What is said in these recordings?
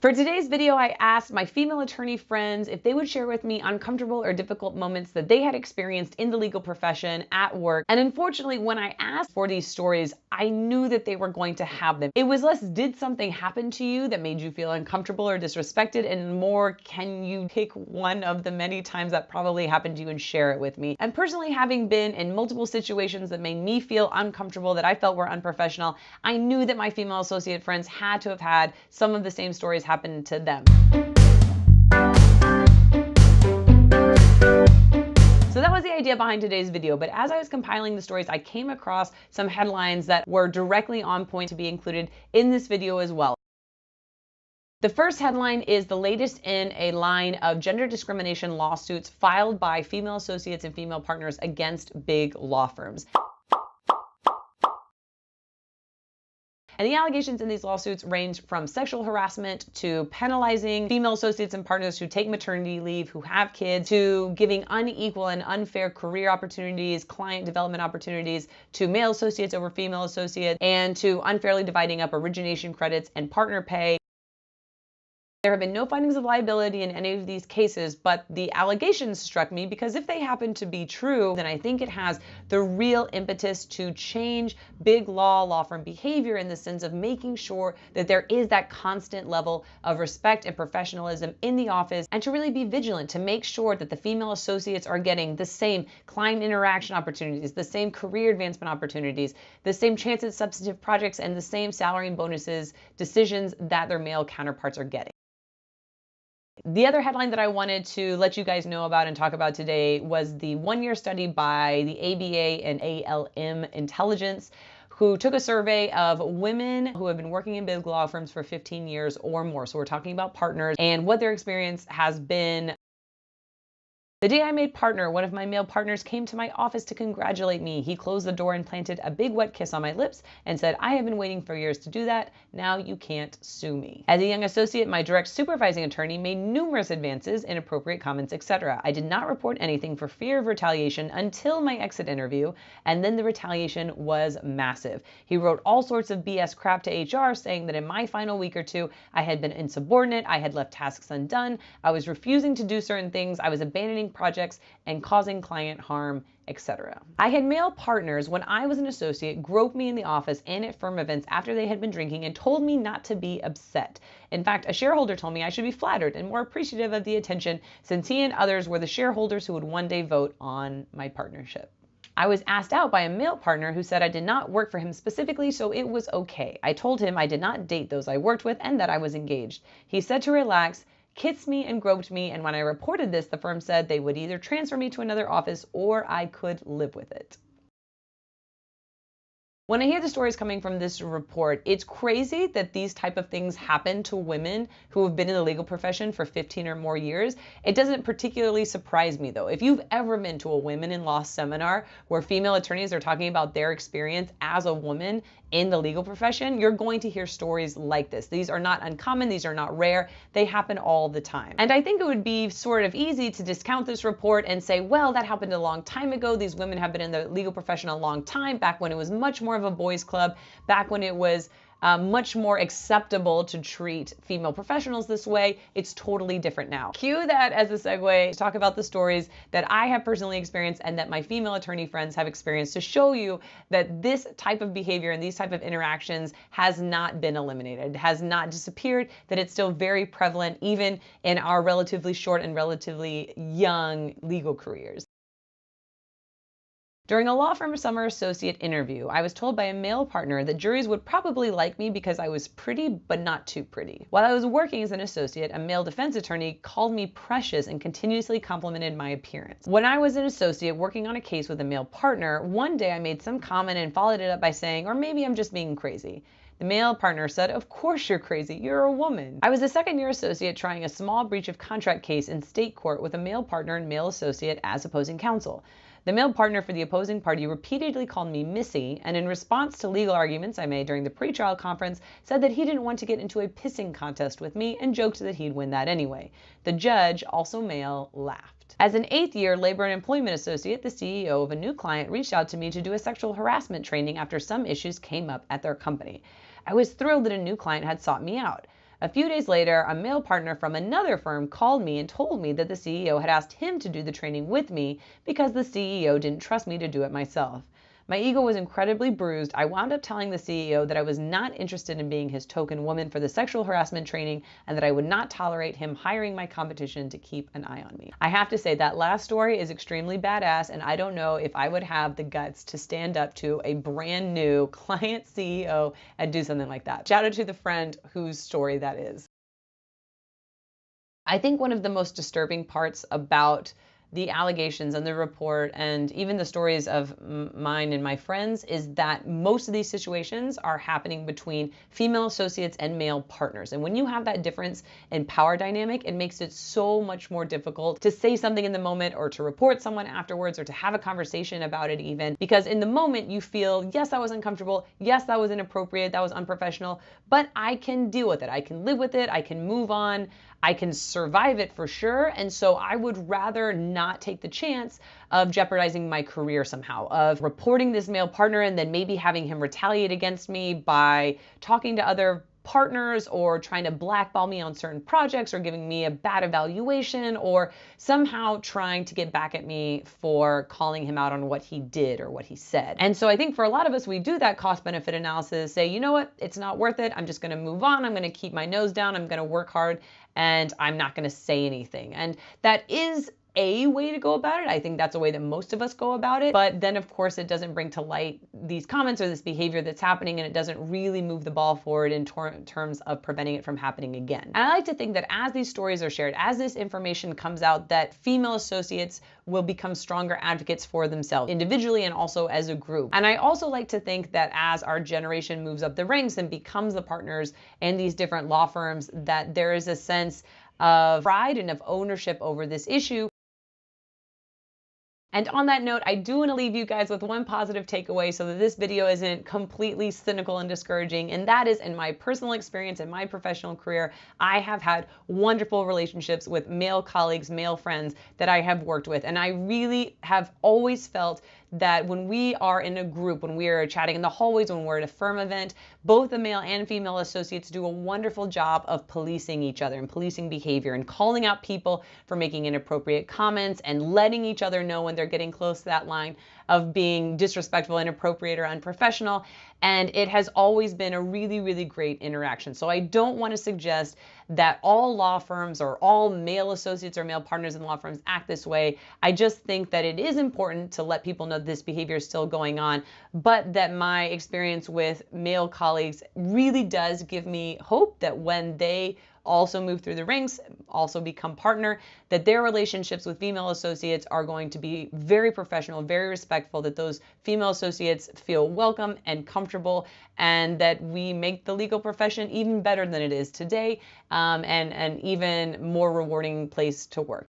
For today's video, I asked my female attorney friends if they would share with me uncomfortable or difficult moments that they had experienced in the legal profession, at work. And unfortunately, when I asked for these stories, I knew that they were going to have them. It was less, did something happen to you that made you feel uncomfortable or disrespected, and more, can you pick one of the many times that probably happened to you and share it with me? And personally, having been in multiple situations that made me feel uncomfortable, that I felt were unprofessional, I knew that my female associate friends had to have had some of the same stories happen to them. So that was the idea behind today's video, but as I was compiling the stories, I came across some headlines that were directly on point to be included in this video as well. The first headline is the latest in a line of gender discrimination lawsuits filed by female associates and female partners against big law firms. And the allegations in these lawsuits range from sexual harassment to penalizing female associates and partners who take maternity leave, who have kids, to giving unequal and unfair career opportunities, client development opportunities to male associates over female associates, and to unfairly dividing up origination credits and partner pay. There have been no findings of liability in any of these cases, but the allegations struck me because if they happen to be true, then I think it has the real impetus to change big law firm behavior in the sense of making sure that there is that constant level of respect and professionalism in the office, and to really be vigilant to make sure that the female associates are getting the same client interaction opportunities, the same career advancement opportunities, the same chance at substantive projects, and the same salary and bonuses decisions that their male counterparts are getting. The other headline that I wanted to let you guys know about and talk about today was the one-year study by the ABA and ALM Intelligence, who took a survey of women who have been working in big law firms for 15 years or more. So we're talking about partners and what their experience has been. The day I made partner, one of my male partners came to my office to congratulate me. He closed the door and planted a big wet kiss on my lips and said, "I have been waiting for years to do that. Now you can't sue me." As a young associate, my direct supervising attorney made numerous advances, inappropriate comments, etc. I did not report anything for fear of retaliation until my exit interview, and then the retaliation was massive. He wrote all sorts of BS crap to HR, saying that in my final week or two, I had been insubordinate, I had left tasks undone, I was refusing to do certain things, I was abandoning projects and causing client harm, etc. I had male partners when I was an associate grope me in the office and at firm events after they had been drinking and told me not to be upset. In fact, a shareholder told me I should be flattered and more appreciative of the attention since he and others were the shareholders who would one day vote on my partnership. I was asked out by a male partner who said I did not work for him specifically, so it was okay. I told him I did not date those I worked with and that I was engaged. He said to relax, kissed me and groped me, and when I reported this, the firm said they would either transfer me to another office or I could live with it. When I hear the stories coming from this report, it's crazy that these type of things happen to women who have been in the legal profession for 15 or more years. It doesn't particularly surprise me though. If you've ever been to a women in law seminar where female attorneys are talking about their experience as a woman in the legal profession, you're going to hear stories like this. These are not uncommon, these are not rare, they happen all the time. And I think it would be sort of easy to discount this report and say, well, that happened a long time ago. These women have been in the legal profession a long time, back when it was much more of a boys' club, back when it was much more acceptable to treat female professionals this way. It's totally different now. Cue that as a segue to talk about the stories that I have personally experienced and that my female attorney friends have experienced to show you that this type of behavior and these type of interactions has not been eliminated, has not disappeared, that it's still very prevalent even in our relatively short and relatively young legal careers. During a law firm summer associate interview, I was told by a male partner that juries would probably like me because I was pretty, but not too pretty. While I was working as an associate, a male defense attorney called me precious and continuously complimented my appearance. When I was an associate working on a case with a male partner, one day I made some comment and followed it up by saying, or maybe I'm just being crazy. The male partner said, "Of course you're crazy, you're a woman." I was a second-year associate trying a small breach of contract case in state court with a male partner and male associate as opposing counsel. The male partner for the opposing party repeatedly called me Missy, and in response to legal arguments I made during the pretrial conference, said that he didn't want to get into a pissing contest with me and joked that he'd win that anyway. The judge, also male, laughed. As an 8th-year labor and employment associate, the CEO of a new client reached out to me to do a sexual harassment training after some issues came up at their company. I was thrilled that a new client had sought me out. A few days later, a male partner from another firm called me and told me that the CEO had asked him to do the training with me because the CEO didn't trust me to do it myself. My ego was incredibly bruised. I wound up telling the CEO that I was not interested in being his token woman for the sexual harassment training and that I would not tolerate him hiring my competition to keep an eye on me. I have to say that last story is extremely badass, and I don't know if I would have the guts to stand up to a brand new client CEO and do something like that. Shout out to the friend whose story that is. I think one of the most disturbing parts about the allegations and the report and even the stories of mine and my friends is that most of these situations are happening between female associates and male partners. And when you have that difference in power dynamic, it makes it so much more difficult to say something in the moment or to report someone afterwards or to have a conversation about it even, because in the moment you feel, yes, that was uncomfortable. Yes, that was inappropriate. That was unprofessional, but I can deal with it. I can live with it. I can move on. I can survive it for sure. And so I would rather not take the chance of jeopardizing my career somehow, of reporting this male partner and then maybe having him retaliate against me by talking to other partners or trying to blackball me on certain projects or giving me a bad evaluation or somehow trying to get back at me for calling him out on what he did or what he said. And so I think for a lot of us, we do that cost benefit analysis, say, you know what, it's not worth it. I'm just going to move on. I'm going to keep my nose down. I'm going to work hard and I'm not going to say anything. And that is a way to go about it. I think that's a way that most of us go about it. But then of course it doesn't bring to light these comments or this behavior that's happening, and it doesn't really move the ball forward in terms of preventing it from happening again. And I like to think that as these stories are shared, as this information comes out, that female associates will become stronger advocates for themselves individually and also as a group. And I also like to think that as our generation moves up the ranks and becomes the partners in these different law firms, that there is a sense of pride and of ownership over this issue. And on that note, I do want to leave you guys with one positive takeaway so that this video isn't completely cynical and discouraging. And that is, in my personal experience in my professional career, I have had wonderful relationships with male colleagues, male friends that I have worked with. And I really have always felt that when we are in a group, when we are chatting in the hallways, when we're at a firm event, both the male and female associates do a wonderful job of policing each other and policing behavior and calling out people for making inappropriate comments and letting each other know when they're getting close to that line of being disrespectful, inappropriate, or unprofessional. And it has always been a really, really great interaction. So I don't want to suggest that all law firms or all male associates or male partners in law firms act this way. I just think that it is important to let people know this behavior is still going on, but that my experience with male colleagues really does give me hope that when they also move through the ranks, also become partner, that their relationships with female associates are going to be very professional, very respectful, that those female associates feel welcome and comfortable, and that we make the legal profession even better than it is today, and an even more rewarding place to work.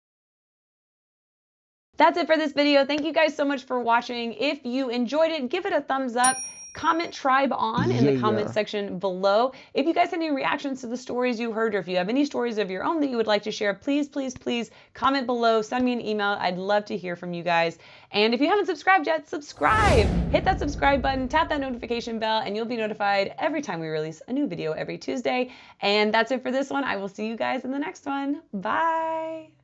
That's it for this video. Thank you guys so much for watching. If you enjoyed it, give it a thumbs up. Comment tribe on in the comment section below. If you guys have any reactions to the stories you heard, or if you have any stories of your own that you would like to share, please, please, please comment below. Send me an email. I'd love to hear from you guys. And if you haven't subscribed yet, subscribe. Hit that subscribe button, tap that notification bell, and you'll be notified every time we release a new video every Tuesday. And that's it for this one. I will see you guys in the next one. Bye.